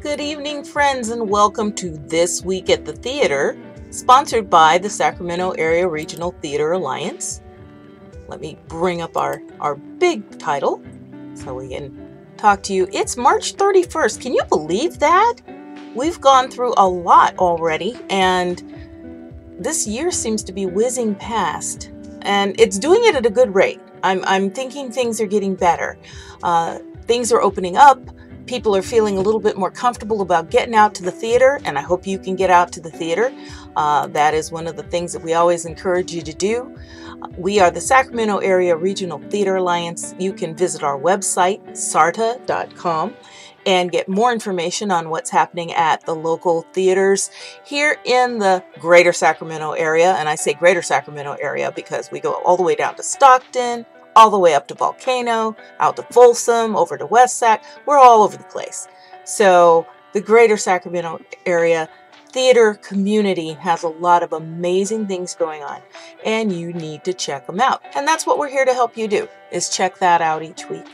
Good evening, friends, and welcome to This Week at the Theater, sponsored by the Sacramento Regional Theater Alliance. Let me bring up our big title so we can talk to you. It's March 31st. Can you believe that? We've gone through a lot already, and this year seems to be whizzing past, and it's doing it at a good rate. I'm thinking things are getting better. Things are opening up. People are feeling a little bit more comfortable about getting out to the theater, and I hope you can get out to the theater. That is one of the things that we always encourage you to do. We are the Sacramento Area Regional Theater Alliance. You can visit our website, sarta.com, and get more information on what's happening at the local theaters here in the greater Sacramento area. And I say greater Sacramento area because we go all the way down to Stockton, all the way up to Volcano, out to Folsom, over to West Sac. We're all over the place. So the greater Sacramento area theater community has a lot of amazing things going on, and you need to check them out. And that's what we're here to help you do, is check that out each week.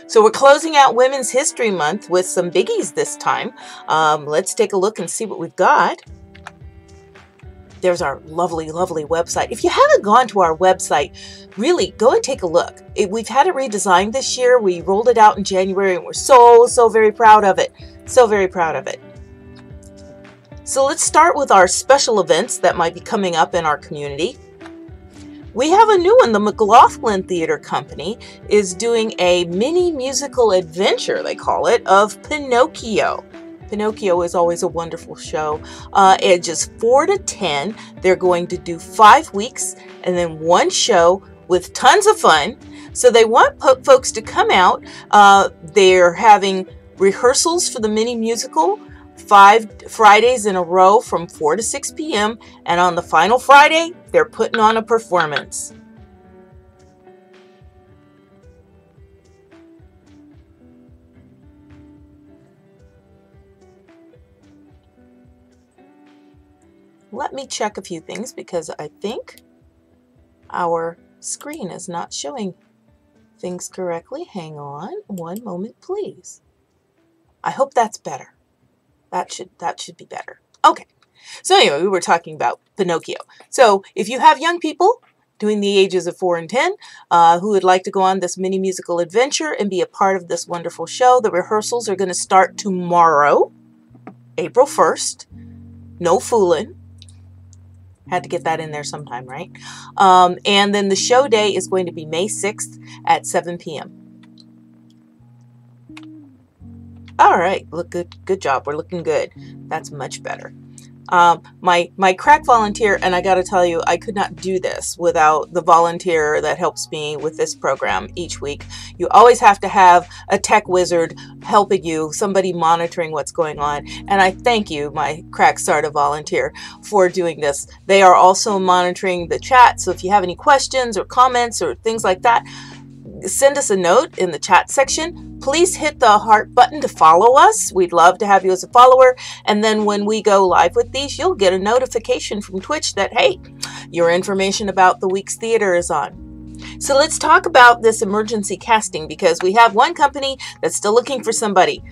So we're closing out Women's History Month with some biggies this time. Let's take a look and see what we've got. There's our lovely, lovely website. If you haven't gone to our website, really go and take a look. We've had it redesigned this year. We rolled it out in January, and we're so very proud of it. So very proud of it. So let's start with our special events that might be coming up in our community. We have a new one. The McLaughlin Theater Company is doing a mini musical adventure, they call it, of Pinocchio. Pinocchio is always a wonderful show. Ages 4 to 10. They're going to do 5 weeks and then one show with tons of fun. So they want folks to come out. They're having rehearsals for the mini musical 5 Fridays in a row from 4 to 6 p.m. And on the final Friday, they're putting on a performance. Let me check a few things because I think our screen is not showing things correctly. Hang on one moment, please. I hope that's better. That should be better. Okay. So anyway, we were talking about Pinocchio. So if you have young people between the ages of 4 and 10 who would like to go on this mini musical adventure and be a part of this wonderful show, the rehearsals are going to start tomorrow, April 1st. No fooling. Had to get that in there sometime, right? And then the show day is going to be May 6th at 7 p.m. All right, look good. Good job. We're looking good. That's much better. My crack volunteer, and I got to tell you, I could not do this without the volunteer that helps me with this program each week. You always have to have a tech wizard helping you, somebody monitoring what's going on. And I thank you, my crack starter volunteer, for doing this. They are also monitoring the chat. So if you have any questions or comments or things like that, send us a note in the chat section. Please hit the heart button to follow us. We'd love to have you as a follower. And then when we go live with these, you'll get a notification from Twitch that, hey, your information about the week's theater is on. So let's talk about this emergency casting, because we have one company that's still looking for somebody.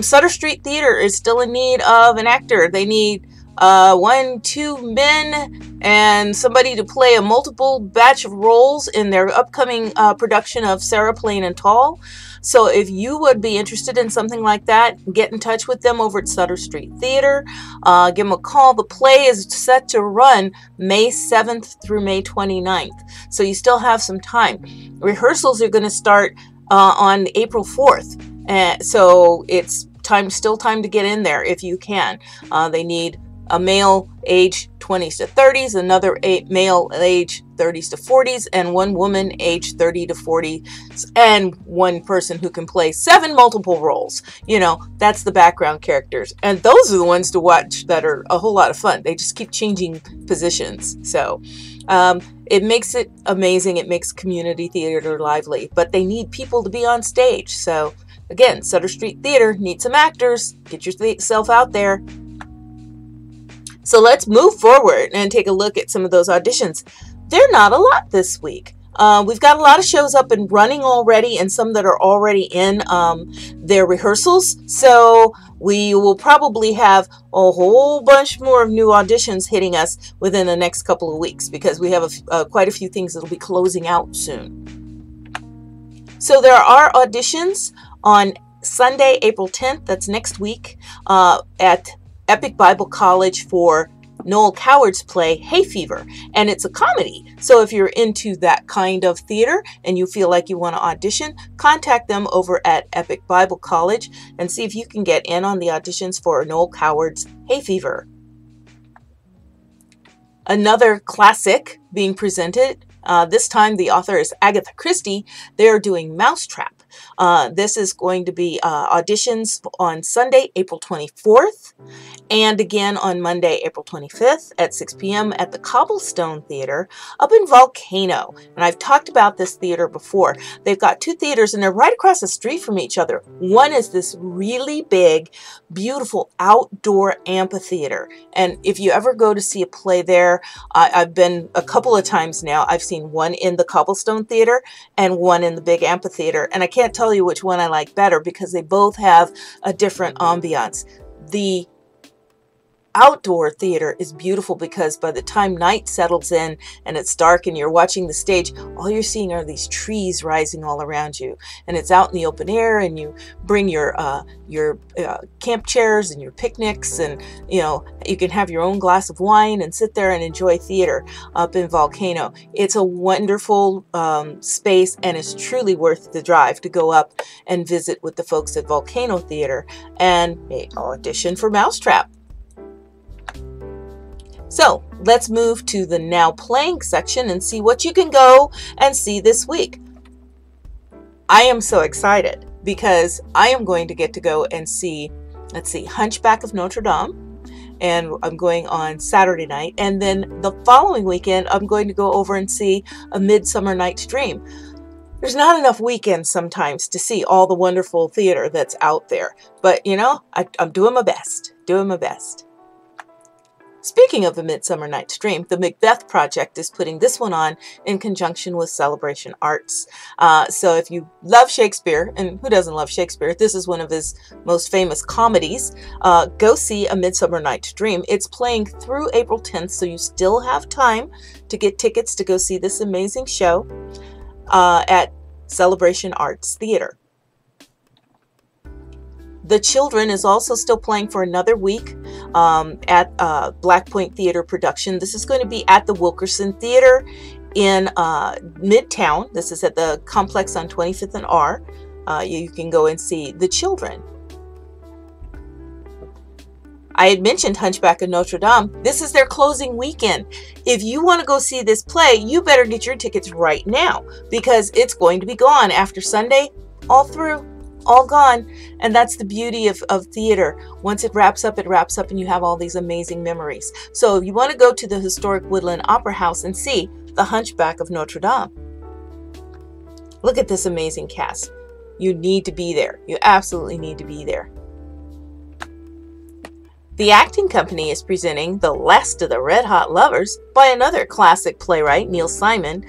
Sutter Street Theater is still in need of an actor. They need 2 men and somebody to play a multiple batch of roles in their upcoming production of Sarah Plain and Tall. So if you would be interested in something like that, get in touch with them over at Sutter Street Theater. Give them a call. The play is set to run May 7th through May 29th. So you still have some time. Rehearsals are going to start on April 4th. So it's still time to get in there if you can. They need a male age 20s to 30s, another male age 30s to 40s, and one woman age 30 to 40, and one person who can play 7 multiple roles. You know, that's the background characters. And those are the ones to watch that are a whole lot of fun. They just keep changing positions. So it makes it amazing. It makes community theater lively, but they need people to be on stage. So again, Sutter Street Theater needs some actors. Get yourself out there. So let's move forward and take a look at some of those auditions. They're not a lot this week. We've got a lot of shows up and running already, and some that are already in their rehearsals. So we will probably have a whole bunch more of new auditions hitting us within the next couple of weeks, because we have quite a few things that will be closing out soon. So there are auditions on Sunday, April 10th, that's next week, at Epic Bible College for Noel Coward's play Hay Fever, and it's a comedy. So if you're into that kind of theater and you feel like you want to audition, contact them over at Epic Bible College and see if you can get in on the auditions for Noel Coward's Hay Fever. Another classic being presented, this time the author is Agatha Christie. They're doing Mousetrap. This is going to be auditions on Sunday, April 24th, and again on Monday, April 25th at 6 p.m. at the Cobblestone Theater up in Volcano. And I've talked about this theater before. They've got two theaters and they're right across the street from each other. One is this really big, beautiful outdoor amphitheater. And if you ever go to see a play there, I've been a couple of times now. I've seen one in the Cobblestone Theater and one in the big amphitheater. And I can't tell you which one I like better because they both have a different ambiance. The outdoor theater is beautiful because by the time night settles in and it's dark and you're watching the stage, all you're seeing are these trees rising all around you, and it's out in the open air, and you bring your camp chairs and your picnics, and you can have your own glass of wine and sit there and enjoy theater up in Volcano. It's a wonderful space, and it's truly worth the drive to go up and visit with the folks at Volcano Theater and audition for Mousetrap. So let's move to the now playing section and see what you can go and see this week. I am so excited because I am going to get to go and see, Hunchback of Notre Dame, and I'm going on Saturday night. And then the following weekend, I'm going to go over and see A Midsummer Night's Dream. There's not enough weekends sometimes to see all the wonderful theater that's out there. But, I'm doing my best, Speaking of A Midsummer Night's Dream, the Macbeth Project is putting this one on in conjunction with Celebration Arts. So if you love Shakespeare, and who doesn't love Shakespeare, this is one of his most famous comedies, go see A Midsummer Night's Dream. It's playing through April 10th, so you still have time to get tickets to go see this amazing show at Celebration Arts Theater. The Children is also still playing for another week at Black Point Theater Production. This is going to be at the Wilkerson Theater in Midtown. This is at the complex on 25th and R. You can go and see The Children. I had mentioned Hunchback of Notre Dame. This is their closing weekend. If you want to go see this play, you better get your tickets right now because it's going to be gone after Sunday, all through. All gone. And that's the beauty of theater. Once it wraps up and you have all these amazing memories. So if you want to go to the historic Woodland Opera House and see The Hunchback of Notre Dame, look at this amazing cast. You need to be there. You absolutely need to be there. The acting company is presenting The Last of the Red Hot Lovers by another classic playwright, Neil Simon.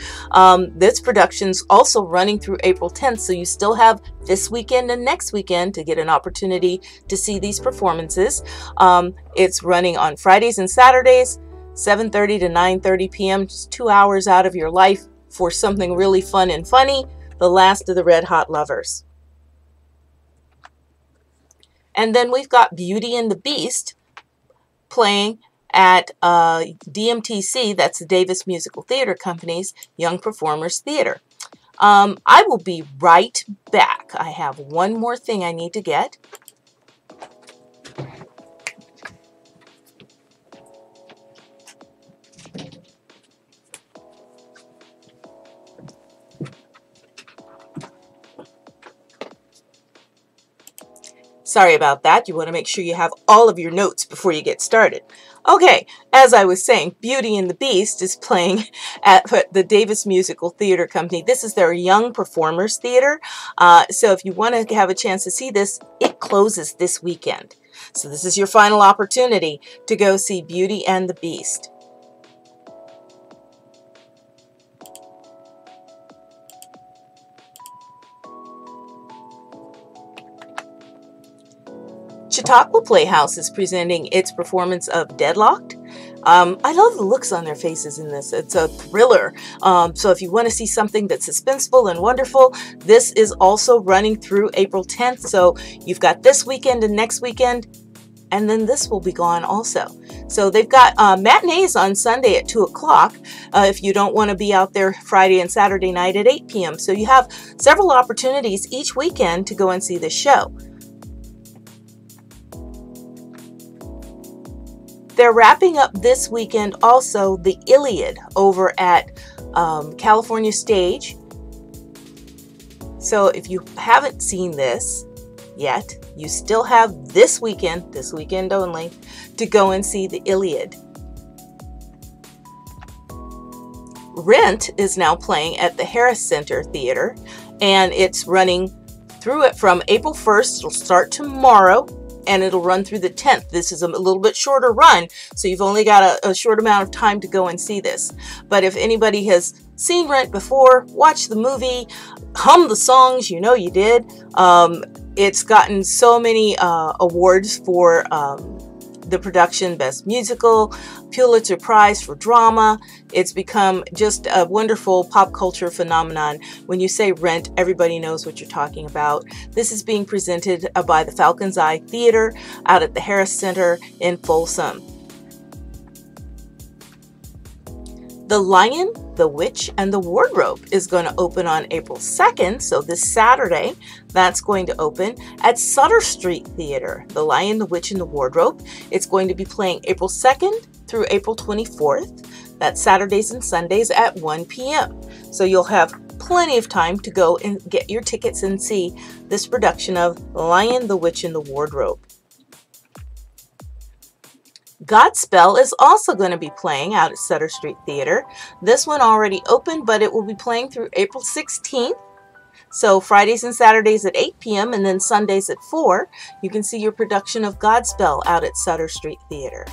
This production's also running through April 10th, so you still have this weekend and next weekend to get an opportunity to see these performances. It's running on Fridays and Saturdays, 7:30 to 9:30 p.m., just 2 hours out of your life for something really fun and funny, The Last of the Red Hot Lovers. And then we've got Beauty and the Beast playing at DMTC, that's the Davis Musical Theater Company's Young Performers Theater. I will be right back. I have one more thing I need to get. Sorry about that. You want to make sure you have all of your notes before you get started. Okay, as I was saying, Beauty and the Beast is playing at the Davis Musical Theater Company. This is their Young Performers Theater. So if you want to have a chance to see this, it closes this weekend. So this is your final opportunity to go see Beauty and the Beast. Chautauqua Playhouse is presenting its performance of Deadlocked. I love the looks on their faces in this. It's a thriller. So if you want to see something that's suspenseful and wonderful, this is also running through April 10th. So you've got this weekend and next weekend, and then this will be gone also. So they've got matinees on Sunday at 2 o'clock if you don't want to be out there Friday and Saturday night at 8 p.m. So you have several opportunities each weekend to go and see this show. They're wrapping up this weekend also the Iliad over at California Stage. So if you haven't seen this yet, you still have this weekend only, to go and see the Iliad. Rent is now playing at the Harris Center Theater, and it's running through it from April 1st. It'll start tomorrow, and it'll run through the 10th. This is a little bit shorter run, so you've only got a short amount of time to go and see this. But if anybody has seen Rent before, watch the movie, hum the songs, you know you did. It's gotten so many awards for the production, Best Musical, Pulitzer Prize for Drama. It's become just a wonderful pop culture phenomenon. When you say Rent, everybody knows what you're talking about. This is being presented by the Falcon's Eye Theater out at the Harris Center in Folsom. The Lion, the Witch, and the Wardrobe is going to open on April 2nd, so this Saturday, that's going to open at Sutter Street Theater. The Lion, the Witch, and the Wardrobe. It's going to be playing April 2nd through April 24th. That's Saturdays and Sundays at 1 p.m. So you'll have plenty of time to go and get your tickets and see this production of Lion, the Witch, and the Wardrobe. Godspell is also going to be playing out at Sutter Street Theater. This one already opened, but it will be playing through April 16th. So Fridays and Saturdays at 8 p.m. and then Sundays at 4. You can see your production of Godspell out at Sutter Street Theater.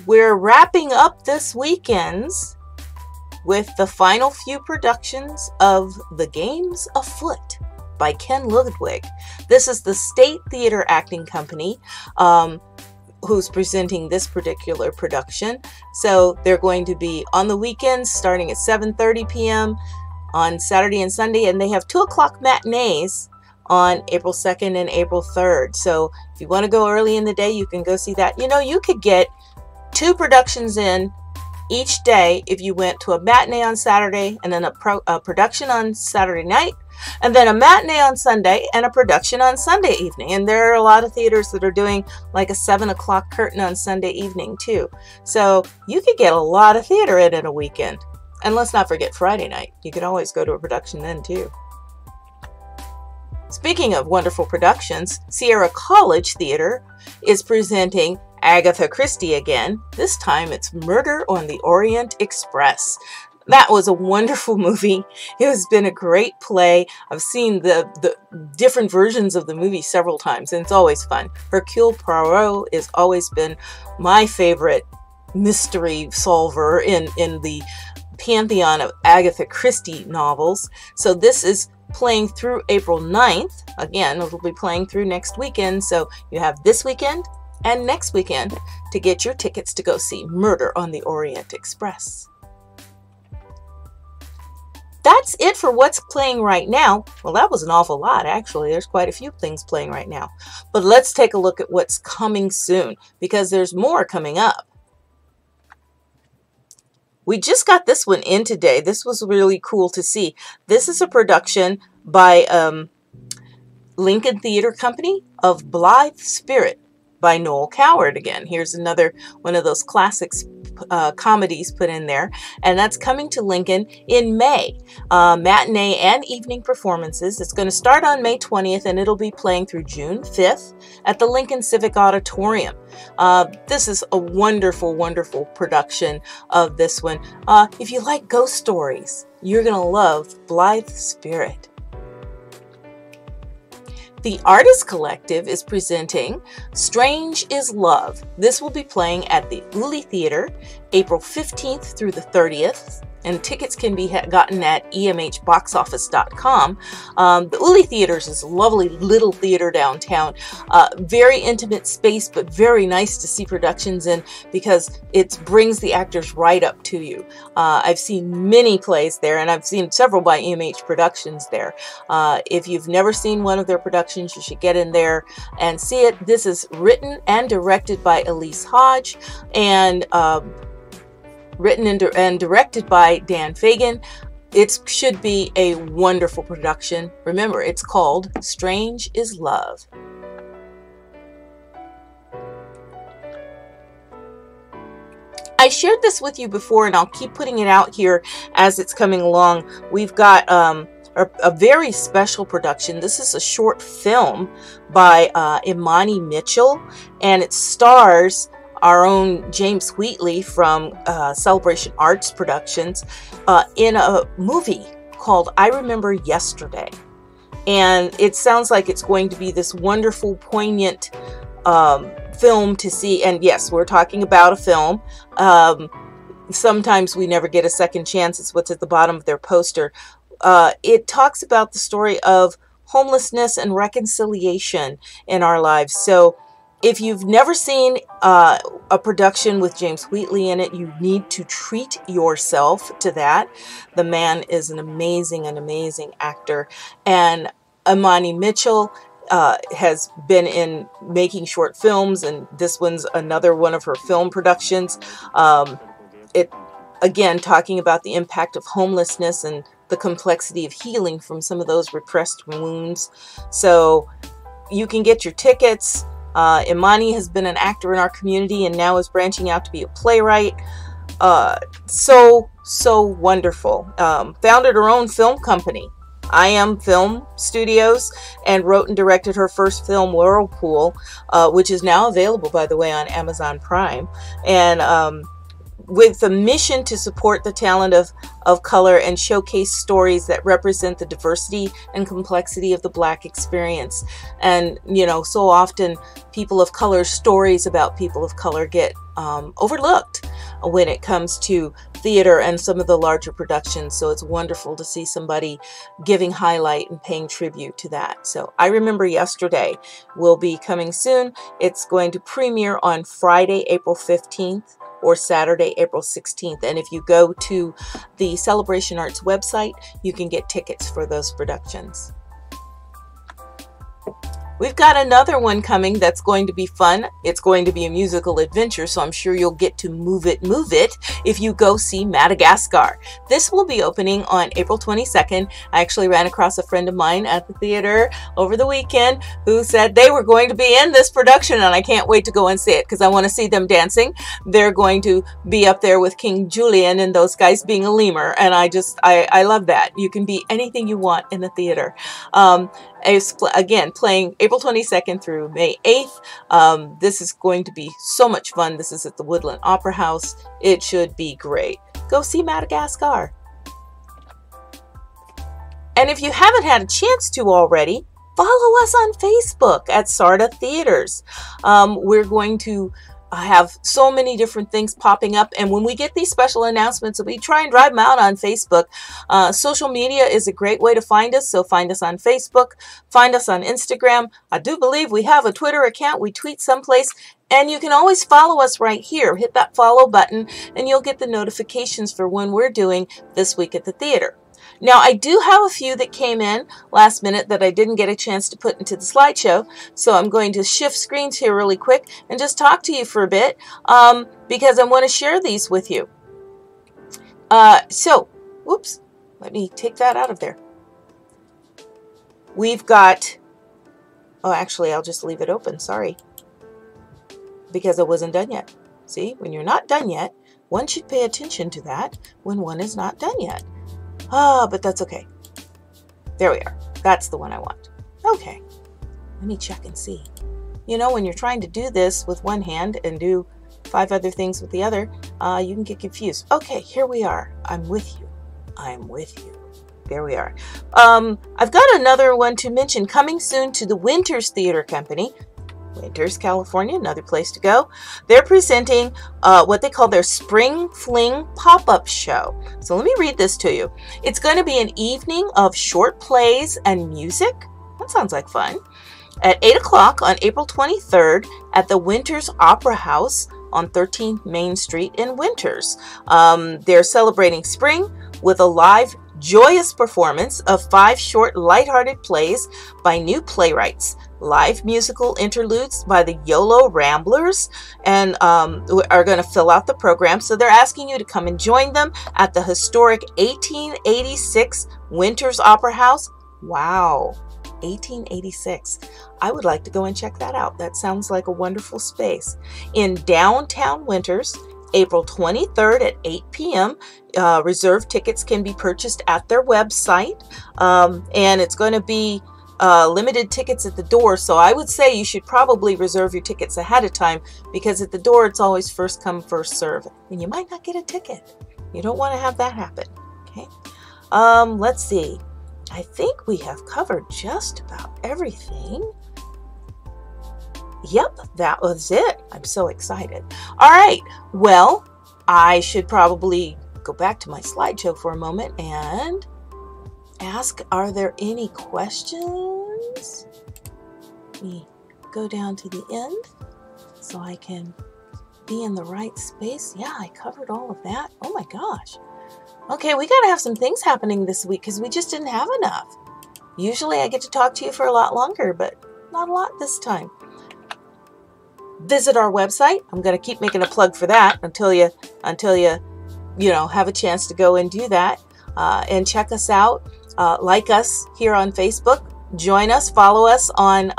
We're wrapping up this weekend's with the final few productions of The Games Afoot by Ken Ludwig. This is the State Theater Acting Company who's presenting this particular production. So they're going to be on the weekends starting at 7:30 p.m. on Saturday and Sunday, and they have 2 o'clock matinees on April 2nd and April 3rd. So if you want to go early in the day, you can go see that. You know, you could get 2 productions in each day if you went to a matinee on Saturday and then a production on Saturday night, and then a matinee on Sunday and a production on Sunday evening. And there are a lot of theaters that are doing like a 7 o'clock curtain on Sunday evening too. So you could get a lot of theater in a weekend. And let's not forget Friday night. You can always go to a production then too. Speaking of wonderful productions, Sierra College Theater is presenting Agatha Christie again. This time it's Murder on the Orient Express. That was a wonderful movie. It has been a great play. I've seen the different versions of the movie several times, and it's always fun. Hercule Poirot has always been my favorite mystery solver in the pantheon of Agatha Christie novels. So this is playing through April 9th. Again, it will be playing through next weekend. So you have this weekend and next weekend to get your tickets to go see Murder on the Orient Express. That's it for what's playing right now. Well, that was an awful lot, actually. There's quite a few things playing right now. But let's take a look at what's coming soon, because there's more coming up. We just got this one in today. This was really cool to see. This is a production by Lincoln Theater Company of Blithe Spirit by Noel Coward again. Here's another one of those classics comedies put in there, and that's coming to Lincoln in May. Matinee and evening performances. It's going to start on May 20th and it'll be playing through June 5th at the Lincoln Civic Auditorium. This is a wonderful, wonderful production of this one. If you like ghost stories, you're going to love Blithe Spirit. The Artist Collective is presenting Strange is Love. This will be playing at the Uli Theater April 15th through the 30th. and tickets can be gotten at emhboxoffice.com. The Uli Theaters is a lovely little theater downtown. Very intimate space, but very nice to see productions in because it brings the actors right up to you. I've seen many plays there, and I've seen several by EMH Productions there. If you've never seen one of their productions, you should get in there and see it. This is written and directed by Elise Hodge, and written and directed by Dan Fagan. It should be a wonderful production. Remember, it's called Strange is Love. I shared this with you before, and I'll keep putting it out here as it's coming along. We've got a very special production. This is a short film by Imani Mitchell, and it stars our own James Wheatley from Celebration Arts Productions in a movie called I Remember Yesterday. And it sounds like it's going to be this wonderful, poignant film to see. And yes, we're talking about a film. Sometimes we never get a second chance. It's what's at the bottom of their poster. It talks about the story of homelessness and reconciliation in our lives. So if you've never seen a production with James Wheatley in it, you need to treat yourself to that. The man is an amazing actor. And Imani Mitchell has been in making short films, and this one's another one of her film productions. It again talking about the impact of homelessness and the complexity of healing from some of those repressed wounds. So you can get your tickets. Imani has been an actor in our community and now is branching out to be a playwright. So wonderful. Founded her own film company, I Am Film Studios, and wrote and directed her first film, Whirlpool, which is now available, by the way, on Amazon Prime. And with the mission to support the talent of color and showcase stories that represent the diversity and complexity of the Black experience. And, you know, so often people of color, stories about people of color get overlooked when it comes to theater and some of the larger productions. So it's wonderful to see somebody giving highlight and paying tribute to that. So I Remember Yesterday will be coming soon. It's going to premiere on Friday, April 15th. Or Saturday, April 16th. And if you go to the Celebration Arts website, you can get tickets for those productions. We've got another one coming that's going to be fun. It's going to be a musical adventure, so I'm sure you'll get to move it if you go see Madagascar. This will be opening on April 22nd. I actually ran across a friend of mine at the theater over the weekend who said they were going to be in this production, and I can't wait to go and see it because I want to see them dancing. They're going to be up there with King Julian and those guys being a lemur, and I love that. You can be anything you want in the theater. Again, playing April 22nd through May 8th. This is going to be so much fun. This is at the Woodland Opera House. It should be great. Go see Madagascar. And if you haven't had a chance to already, follow us on Facebook at Sarda Theaters. We're going to have so many different things popping up, and when we get these special announcements, we try and drive them out on Facebook. Social media is a great way to find us, so find us on Facebook, find us on Instagram. I do believe we have a Twitter account. We tweet someplace, and you can always follow us right here. Hit that follow button and you'll get the notifications for when we're doing This Week at the Theater. Now, I do have a few that came in last minute that I didn't get a chance to put into the slideshow, so I'm going to shift screens here really quick and just talk to you for a bit because I want to share these with you. Whoops, let me take that out of there. We've got, oh, actually, I'll just leave it open, sorry, because I wasn't done yet. See, when you're not done yet, one should pay attention to that when one is not done yet. But that's okay. There we are. That's the one I want. Okay. Let me check and see. You know, when you're trying to do this with one hand and do 5 other things with the other, you can get confused. Okay, here we are. I'm with you. I'm with you. There we are. I've got another one to mention coming soon to the Winters Theater Company. Winters, California, another place to go. They're presenting what they call their Spring Fling pop-up show. So let me read this to you. It's going to be an evening of short plays and music. That sounds like fun. At 8 o'clock on April 23rd at the Winters Opera House on 13th Main Street in Winters. They're celebrating spring with a live, joyous performance of 5 short, lighthearted plays by new playwrights. Live musical interludes by the YOLO Ramblers and are going to fill out the program. So they're asking you to come and join them at the historic 1886 Winters Opera House. Wow, 1886. I would like to go and check that out. That sounds like a wonderful space. In downtown Winters, April 23rd at 8 p.m. Reserved tickets can be purchased at their website. And it's going to be limited tickets at the door, so I would say you should probably reserve your tickets ahead of time, because at the door it's always first come, first serve, and you might not get a ticket. You don't want to have that happen. Okay. Let's see. I think we have covered just about everything. Yep, that was it. I'm so excited. All right. Well, I should probably go back to my slideshow for a moment and ask, are there any questions? Let me go down to the end so I can be in the right space. Yeah, I covered all of that. Oh my gosh. Okay, we got to have some things happening this week because we just didn't have enough. Usually I get to talk to you for a lot longer, but not a lot this time. Visit our website. I'm going to keep making a plug for that until you have a chance to go and do that. And check us out. Like us here on Facebook. Join us. Follow us on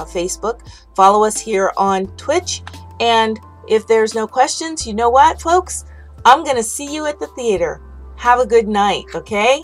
Facebook. Follow us here on Twitch. And if there's no questions, you know what, folks? I'm going to see you at the theater. Have a good night, okay?